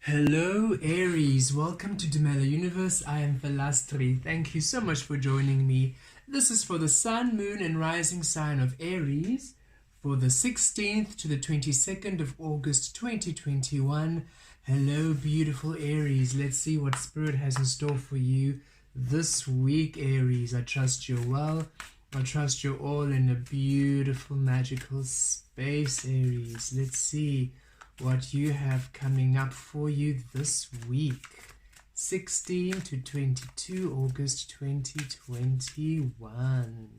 Hello Aries, welcome to Dumela Universe. I am Vel Astri. Thank you so much for joining me. This is for the Sun, Moon and Rising sign of Aries for the 16th to the 22nd of August 2021. Hello beautiful Aries, let's see what Spirit has in store for you this week, Aries. I trust you're well. I trust you're all in a beautiful magical space, Aries. Let's see what you have coming up for you this week, 16 to 22 August 2021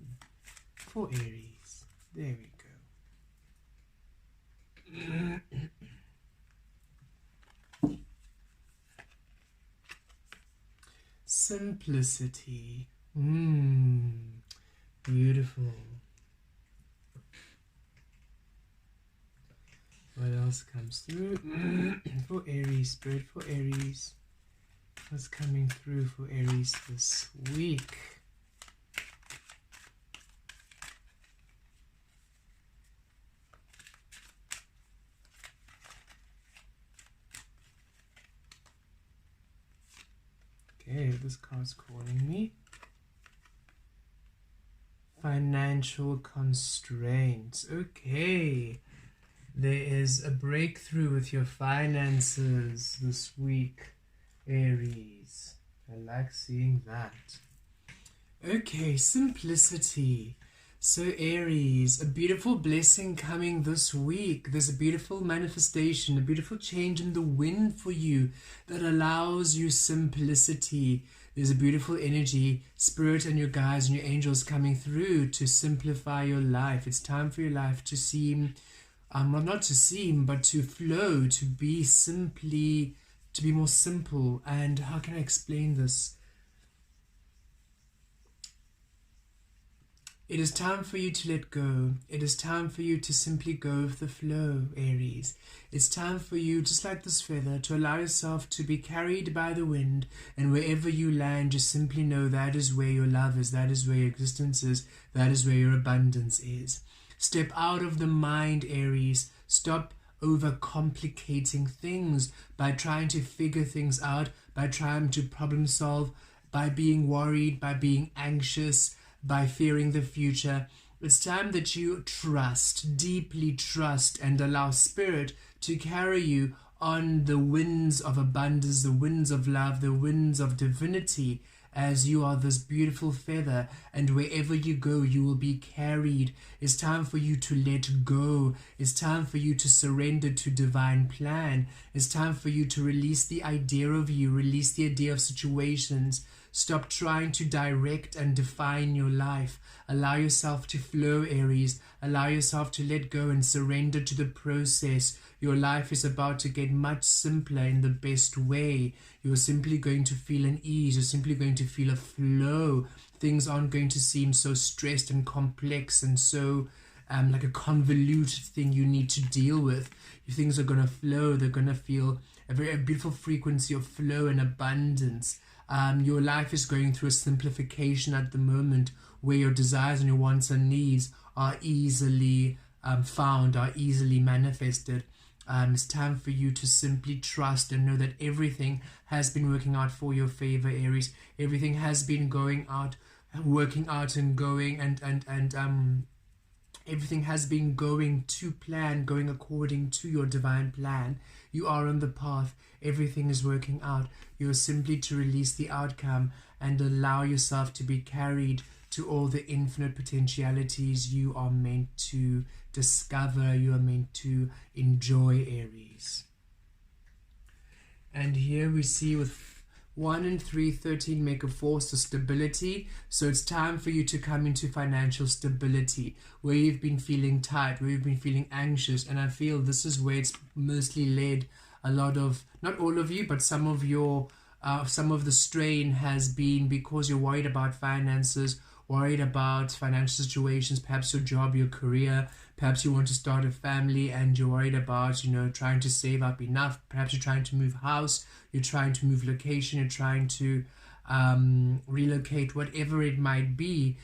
for Aries. There we go. Simplicity. Beautiful. What else comes through for Aries, Spirit, for Aries? What's coming through for Aries this week? Okay, this card's calling me. Financial constraints. Okay. There is a breakthrough with your finances this week, Aries. I like seeing that. Okay, simplicity. So Aries, a beautiful blessing coming this week. There's a beautiful manifestation, a beautiful change in the wind for you that allows you simplicity. There's a beautiful energy, Spirit and your guides and your angels coming through to simplify your life. It's time for your life to seem not to seem, but to flow, to be more simple. And how can I explain this? It is time for you to let go. It is time for you to simply go with the flow, Aries. It's time for you, just like this feather, to allow yourself to be carried by the wind, and wherever you land, just simply know that is where your love is, that is where your existence is, that is where your abundance is. Step out of the mind, Aries. Stop overcomplicating things by trying to figure things out, by trying to problem solve, by being worried, by being anxious, by fearing the future. It's time that you trust, deeply trust, and allow Spirit to carry you on the winds of abundance, the winds of love, the winds of divinity, as you are this beautiful feather, and wherever you go you will be carried. It's time for you to let go. It's time for you to surrender to divine plan. It's time for you to release the idea of you, release the idea of situations. Stop trying to direct and define your life. Allow yourself to flow, Aries. Allow yourself to let go and surrender to the process. Your life is about to get much simpler in the best way. You're simply going to feel an ease. You're simply going to feel a flow. Things aren't going to seem so stressed and complex and so like a convoluted thing you need to deal with. Things are going to flow. They're going to feel a very beautiful frequency of flow and abundance. Your life is going through a simplification at the moment, where your desires and your wants and needs are easily found, are easily manifested. It's time for you to simply trust and know that everything has been working out for your favor, Aries. Everything has been working out and going, and everything has been going to plan, going according to your divine plan. You are on the path. Everything is working out. You're simply to release the outcome and allow yourself to be carried to all the infinite potentialities you are meant to discover, you are meant to enjoy, Aries. And here we see with 1 and 3, 13 make a force to stability. So it's time for you to come into financial stability, where you've been feeling tight, where you've been feeling anxious. And I feel this is where it's mostly led a lot of, not all of you, but some of the strain has been because you're worried about finances, worried about financial situations, perhaps your job, your career. Perhaps you want to start a family and you're worried about, trying to save up enough. Perhaps you're trying to move house, you're trying to move location, you're trying to relocate, whatever it might be.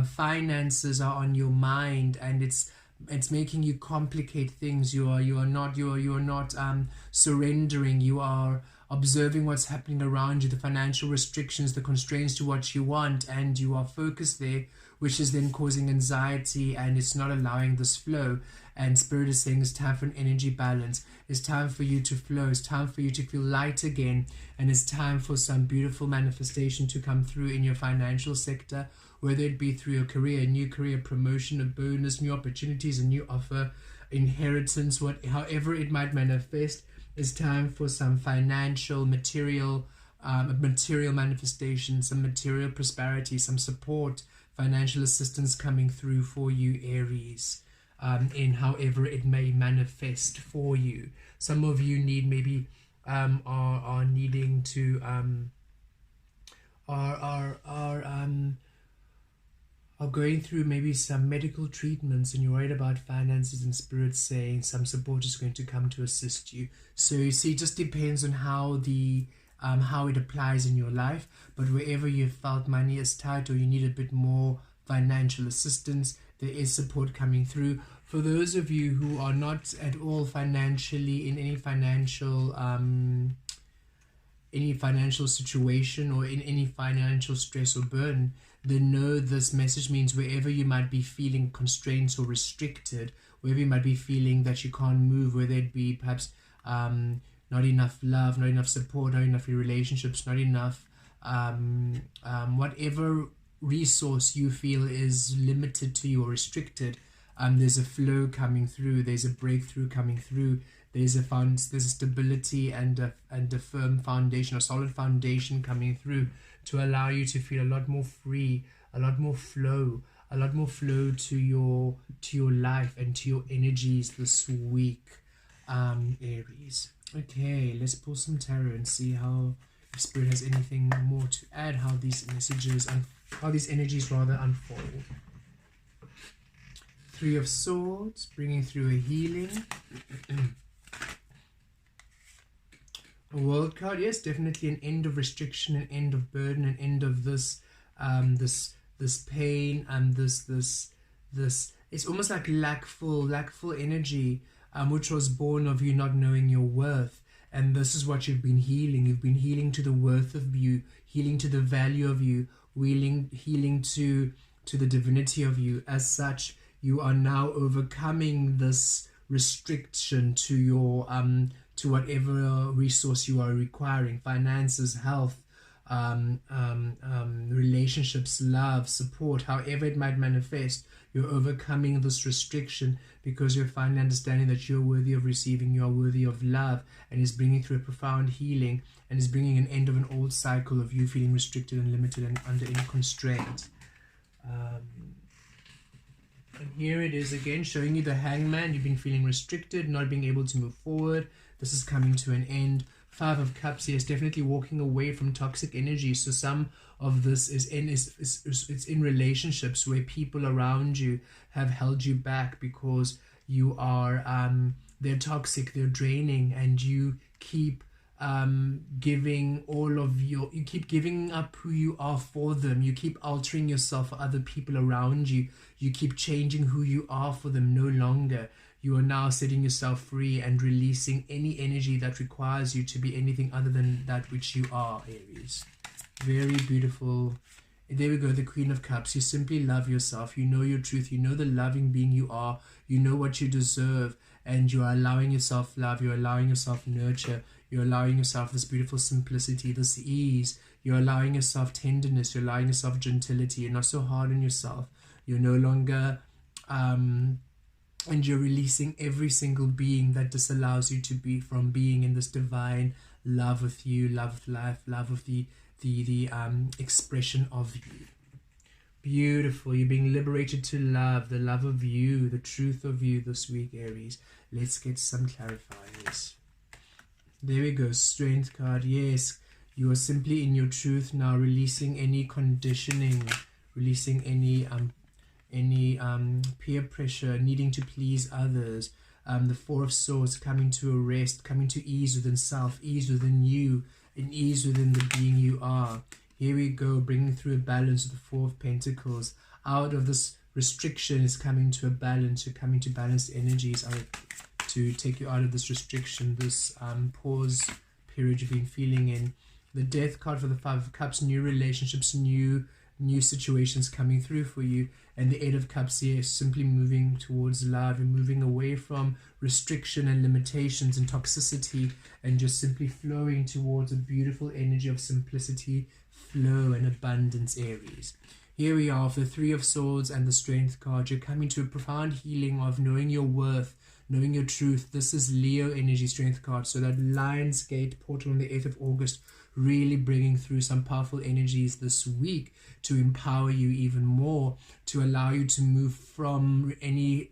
Finances are on your mind, and it's It's making you complicate things. You are not surrendering. You are observing what's happening around you, the financial restrictions, the constraints to what you want, and you are focused there, which is then causing anxiety, and it's not allowing this flow. And Spirit is saying it's time for an energy balance. It's time for you to flow. It's time for you to feel light again. And it's time for some beautiful manifestation to come through in your financial sector, whether it be through your career, a new career, promotion, a bonus, new opportunities, a new offer, inheritance, however it might manifest. It's time for some financial, material manifestation, some material prosperity, some support, financial assistance coming through for you, Aries. In however it may manifest for you. Some of you need maybe are needing to are going through maybe some medical treatments, and you're worried about finances, and Spirit saying some support is going to come to assist you. So you see, it just depends on how it applies in your life. But wherever you felt money is tight, or you need a bit more financial assistance, there is support coming through. For those of you who are not at all financially in any financial situation, or in any financial stress or burden, then know this message means wherever you might be feeling constraints or restricted, wherever you might be feeling that you can't move, whether it be perhaps not enough love, not enough support, not enough relationships, not enough whatever resource you feel is limited to you or restricted, there's a flow coming through, there's a breakthrough coming through, there's a stability and a firm foundation, a solid foundation coming through to allow you to feel a lot more free, a lot more flow to your life and to your energies this week, Aries. Okay, let's pull some tarot and see how if Spirit has anything more to add, how these messages and how these energies rather unfold. Three of Swords, bringing through a healing. A World card, yes, definitely an end of restriction, an end of burden, an end of this this pain, and this it's almost like lackful energy, which was born of you not knowing your worth. And this is what you've been healing. You've been healing to the worth of you, healing to the value of you, healing to the divinity of you. As such, you are now overcoming this restriction to your to whatever resource you are requiring: finances, health, relationships, love, support, however it might manifest. You're overcoming this restriction because you're finally understanding that you're worthy of receiving, you are worthy of love, and is bringing through a profound healing, and is bringing an end of an old cycle of you feeling restricted and limited and under any constraint. And here it is again, showing you the Hangman. You've been feeling restricted, not being able to move forward. This is coming to an end. Five of Cups here is definitely walking away from toxic energy. So some of this is in relationships where people around you have held you back because you are they're toxic, they're draining, and you keep giving you keep giving up who you are for them. You keep altering yourself for other people around you. You keep changing who you are for them. No longer. You are now setting yourself free and releasing any energy that requires you to be anything other than that which you are, Aries. Very beautiful. There we go, the Queen of Cups. You simply love yourself. You know your truth. You know the loving being you are. You know what you deserve. And you are allowing yourself love. You're allowing yourself nurture. You're allowing yourself this beautiful simplicity, this ease. You're allowing yourself tenderness. You're allowing yourself gentility. You're not so hard on yourself. You're no longer... and you're releasing every single being that disallows you to be from being in this divine love with you, love with life, love with the expression of you. Beautiful. You're being liberated to love, the love of you, the truth of you this week, Aries. Let's get some clarifiers. There we go. Strength card. Yes, you are simply in your truth now, releasing any conditioning, releasing any peer pressure, needing to please others. The Four of Swords, coming to a rest, coming to ease within self, ease within you, and ease within the being you are. Here we go, bringing through a balance with the Four of Pentacles, out of this restriction is coming to a balance. You're coming to balanced energies to take you out of this restriction, this pause period you've been feeling in. The Death card for the Five of Cups, new relationships, new situations coming through for you. And the Eight of Cups here is simply moving towards love and moving away from restriction and limitations and toxicity, and just simply flowing towards a beautiful energy of simplicity, flow and abundance, Aries. Here we are with the Three of Swords and the Strength card. You're coming to a profound healing of knowing your worth, knowing your truth. This is Leo energy, Strength card. So that Lion's Gate portal on the 8th of August, really bringing through some powerful energies this week to empower you even more, to allow you to move from any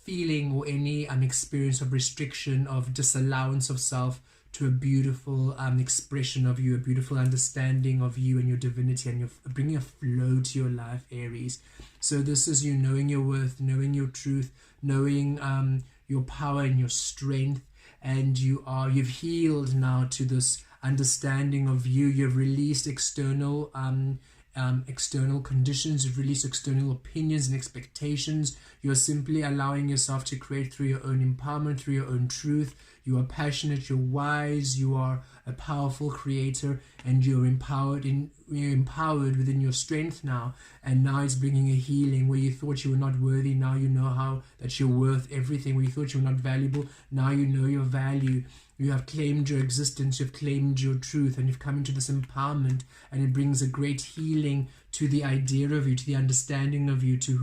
feeling or any experience of restriction, of disallowance of self, to a beautiful expression of you, a beautiful understanding of you and your divinity, and you're bringing a flow to your life, Aries. So this is you knowing your worth, knowing your truth, knowing your power and your strength, and you've healed now to this understanding of you. You've released external conditions, you've released external opinions and expectations. You're simply allowing yourself to create through your own empowerment, through your own truth. You are passionate, you're wise, you are a powerful creator, and you're empowered within your strength now. And now it's bringing a healing. Where you thought you were not worthy, now you know that you're worth everything. Where you thought you were not valuable, now you know your value. You have claimed your existence, you've claimed your truth, and you've come into this empowerment, and it brings a great healing to the idea of you, to the understanding of you, to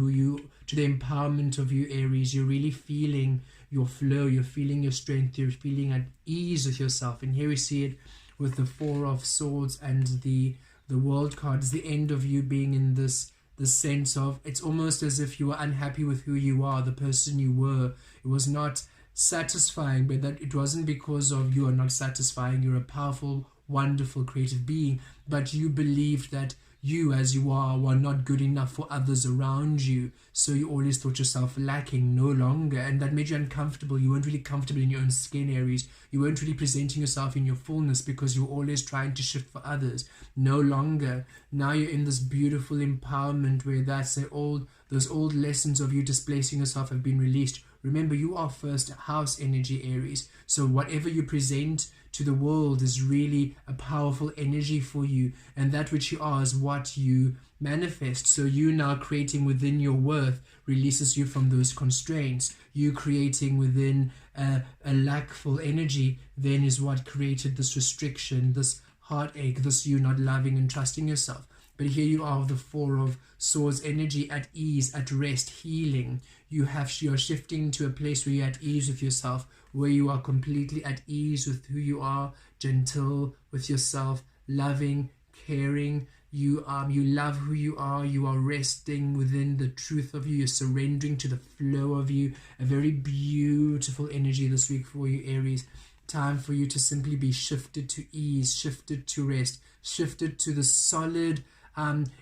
the empowerment of you, Aries. You're really feeling your flow, you're feeling your strength, you're feeling at ease with yourself. And here we see it with the Four of Swords and the World card. It's the end of you being in this sense of, it's almost as if you were unhappy with who you are, the person you were. It was not satisfying, but that it wasn't because of you are not satisfying. You're a powerful, wonderful, creative being, but you believed that you as you are were not good enough for others around you, so you always thought yourself lacking, no longer, and that made you uncomfortable. You weren't really comfortable in your own skin, Aries. You weren't really presenting yourself in your fullness because you were always trying to shift for others. No longer. Now you're in this beautiful empowerment where those old lessons of you displacing yourself have been released. Remember, you are first house energy, Aries. So whatever you present to the world is really a powerful energy for you. And that which you are is what you manifest. So you now creating within your worth releases you from those constraints. You creating within a lackful energy then is what created this restriction, this heartache, this you not loving and trusting yourself. But here you are with the Four of Swords energy, at ease, at rest, healing. You're shifting to a place where you're at ease with yourself, where you are completely at ease with who you are, gentle with yourself, loving, caring. You love who you are resting within the truth of you, you're surrendering to the flow of you. A very beautiful energy this week for you, Aries. Time for you to simply be shifted to ease, shifted to rest, shifted to the solid.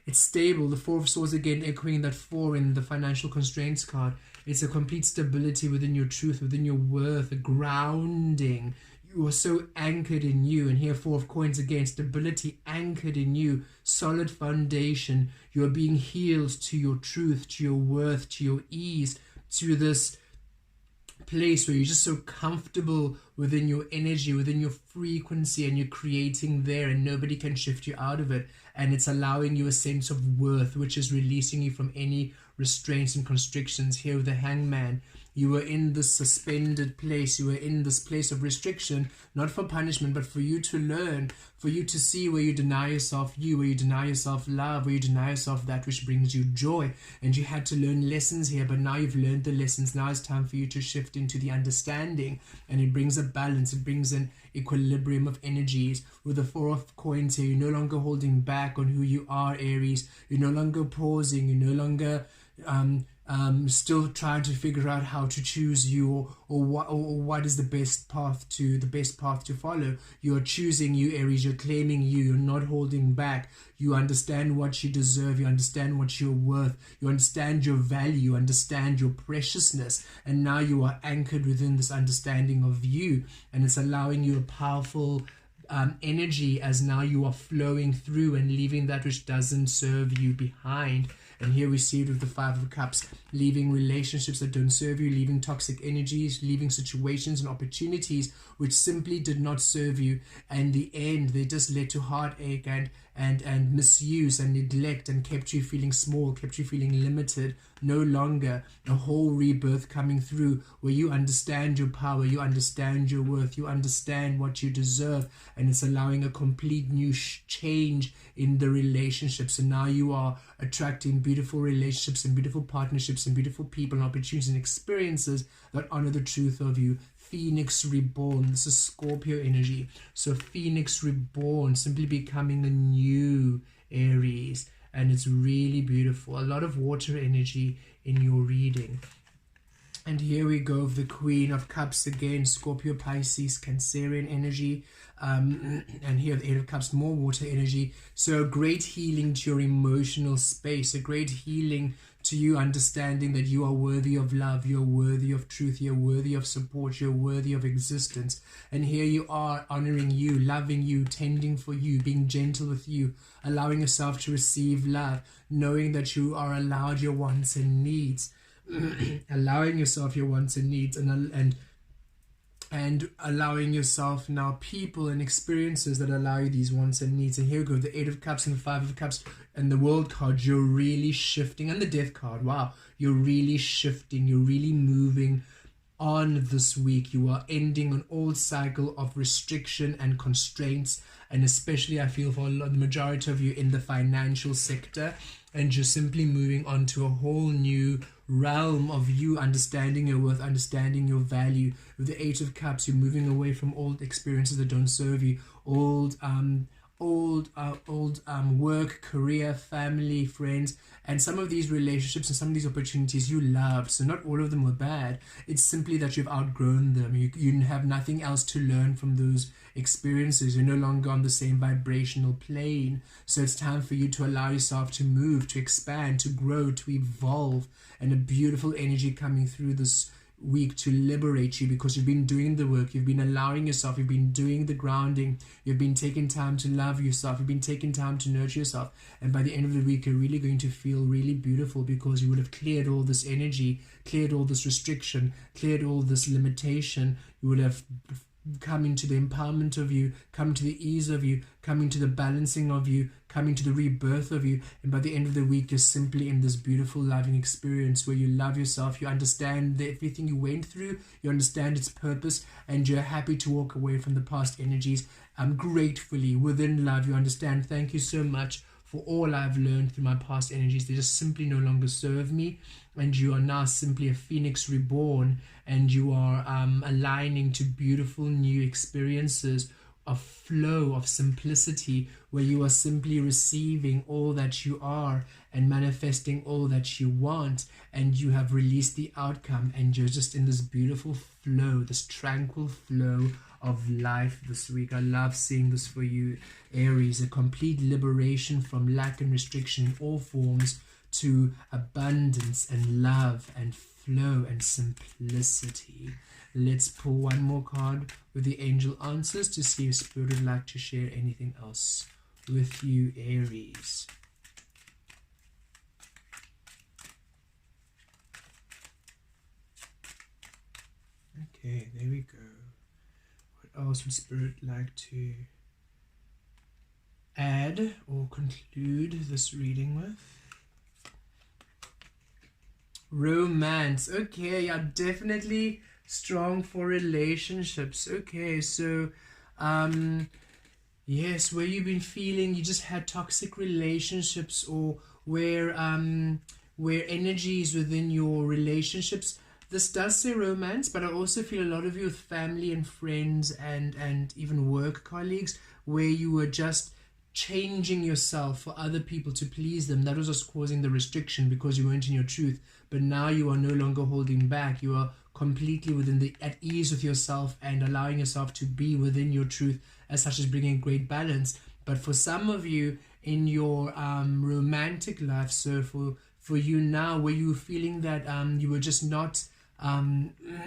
It's stable. The Four of Swords again echoing that 4 in the financial constraints card. It's a complete stability within your truth, within your worth, a grounding. You are so anchored in you. And here 4 of Coins again, stability anchored in you, solid foundation. You are being healed to your truth, to your worth, to your ease, to this place where you're just so comfortable within your energy, within your frequency, and you're creating there and nobody can shift you out of it. And it's allowing you a sense of worth, which is releasing you from any restraints and constrictions. Here with the Hangman, you were in this suspended place, you were in this place of restriction, not for punishment, but for you to learn, for you to see where you deny yourself you, where you deny yourself love, where you deny yourself that which brings you joy. And you had to learn lessons here, but now you've learned the lessons. Now it's time for you to shift into the understanding, and it brings a balance, it brings an equilibrium of energies. With the 4 of Coins here, you're no longer holding back on who you are, Aries. You're no longer pausing, you're no longer still trying to figure out how to choose you, or what is the best path to follow. You are choosing you, Aries. You're claiming you're not holding back. You understand what you deserve, you understand what you're worth, you understand your value, you understand your preciousness, and now you are anchored within this understanding of you, and it's allowing you a powerful energy as now you are flowing through and leaving that which doesn't serve you behind. And here we see it with the Five of Cups, leaving relationships that don't serve you, leaving toxic energies, leaving situations and opportunities which simply did not serve you. And the end, they just led to heartache and misuse and neglect, and kept you feeling small, kept you feeling limited. No longer a whole rebirth coming through where you understand your power, you understand your worth, you understand what you deserve, and it's allowing a complete new change in the relationship. So now you are attracting beautiful relationships and beautiful partnerships and beautiful people and opportunities and experiences that honor the truth of you. Phoenix reborn. This is Scorpio energy. So Phoenix reborn, simply becoming a new Aries. And it's really beautiful. A lot of water energy in your reading. And here we go, the Queen of Cups again, Scorpio, Pisces, Cancerian energy. And here the Eight of Cups, more water energy. So a great healing to your emotional space, a great healing to you understanding that you are worthy of love, you're worthy of truth, you're worthy of support, you're worthy of existence. And here you are, honoring you, loving you, tending for you, being gentle with you, allowing yourself to receive love, knowing that you are allowed your wants and needs, allowing yourself your wants and needs, and allowing yourself now people and experiences that allow you these wants and needs. And here we go, the Eight of Cups and the Five of Cups and the World card. You're really shifting, and the Death card. Wow, you're really shifting, you're really moving on this week. You are ending an old cycle of restriction and constraints, and especially I feel for the majority of you in the financial sector, and you're simply moving on to a whole new realm of you understanding your worth, understanding your value. With the Eight of Cups, you're moving away from old experiences that don't serve you, old work, career, family, friends, and some of these relationships and some of these opportunities you loved. So not all of them were bad. It's simply that you've outgrown them. You have nothing else to learn from those experiences. You're no longer on the same vibrational plane. So it's time for you to allow yourself to move, to expand, to grow, to evolve, and a beautiful energy coming through this week to liberate you, because you've been doing the work, you've been allowing yourself, you've been doing the grounding, you've been taking time to love yourself, you've been taking time to nurture yourself, and by the end of the week you're really going to feel really beautiful, because you would have cleared all this energy, cleared all this restriction, cleared all this limitation. You would have come into the empowerment of you, come to the ease of you, coming to the balancing of you, coming to the rebirth of you. And by the end of the week, you're simply in this beautiful loving experience where you love yourself, you understand that everything you went through, you understand its purpose, and you're happy to walk away from the past energies gratefully, within love. You understand, thank you so much for all I've learned through my past energies. They just simply no longer serve me, and you are now simply a phoenix reborn, and you are aligning to beautiful new experiences of flow, of simplicity, where you are simply receiving all that you are and manifesting all that you want, and you have released the outcome, and you're just in this beautiful flow, this tranquil flow of life this week. I love seeing this for you, Aries, a complete liberation from lack and restriction in all forms to abundance and love and flow and simplicity. Let's pull one more card with the angel answers to see if Spirit would like to share anything else with you, Aries. Okay, there we go. What else would Spirit like to add or conclude this reading with? Romance. Okay, yeah, definitely strong for relationships. Okay, so yes, where you've been feeling you just had toxic relationships, or where energies within your relationships. This does say romance, but I also feel a lot of you with family and friends and even work colleagues, where you were just changing yourself for other people to please them. That was just causing the restriction because you weren't in your truth. But now you are no longer holding back. You are completely at ease with yourself and allowing yourself to be within your truth, as such as bringing great balance. But for some of you in your romantic life, so for you now, where you were feeling that you were just not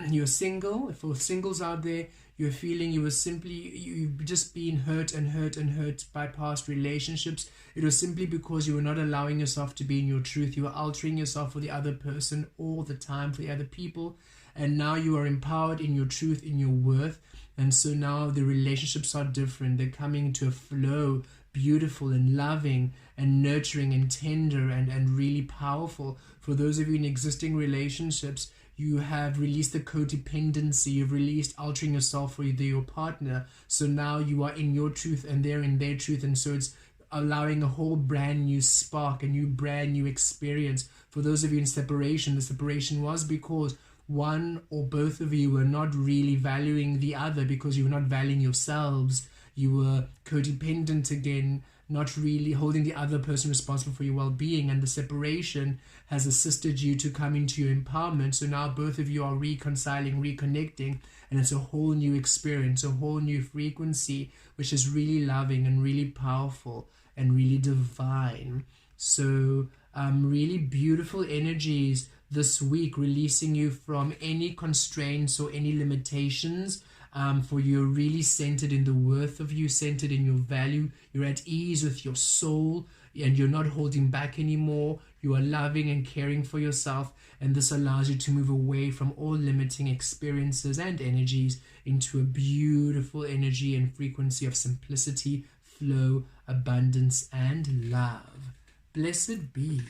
you're single. For singles out there, you're feeling you've just been hurt and hurt and hurt by past relationships. It was simply because you were not allowing yourself to be in your truth. You were altering yourself for the other person all the time, for the other people. And now you are empowered in your truth, in your worth. And so now the relationships are different. They're coming to a flow, beautiful and loving and nurturing and tender and really powerful. For those of you in existing relationships, you have released the codependency, you've released altering yourself for your partner. So now you are in your truth and they're in their truth. And so it's allowing a whole brand new spark, a new brand new experience. For those of you in separation, the separation was because one or both of you were not really valuing the other, because you were not valuing yourselves. You were codependent again, not really holding the other person responsible for your well-being, and the separation has assisted you to come into your empowerment. So now both of you are reconciling, reconnecting, and it's a whole new experience, a whole new frequency, which is really loving and really powerful and really divine. So really beautiful energies this week, releasing you from any constraints or any limitations. For you're really centered in the worth of you, centered in your value. You're at ease with your soul, and you're not holding back anymore. You are loving and caring for yourself, and this allows you to move away from all limiting experiences and energies into a beautiful energy and frequency of simplicity, flow, abundance, and love. Blessed be.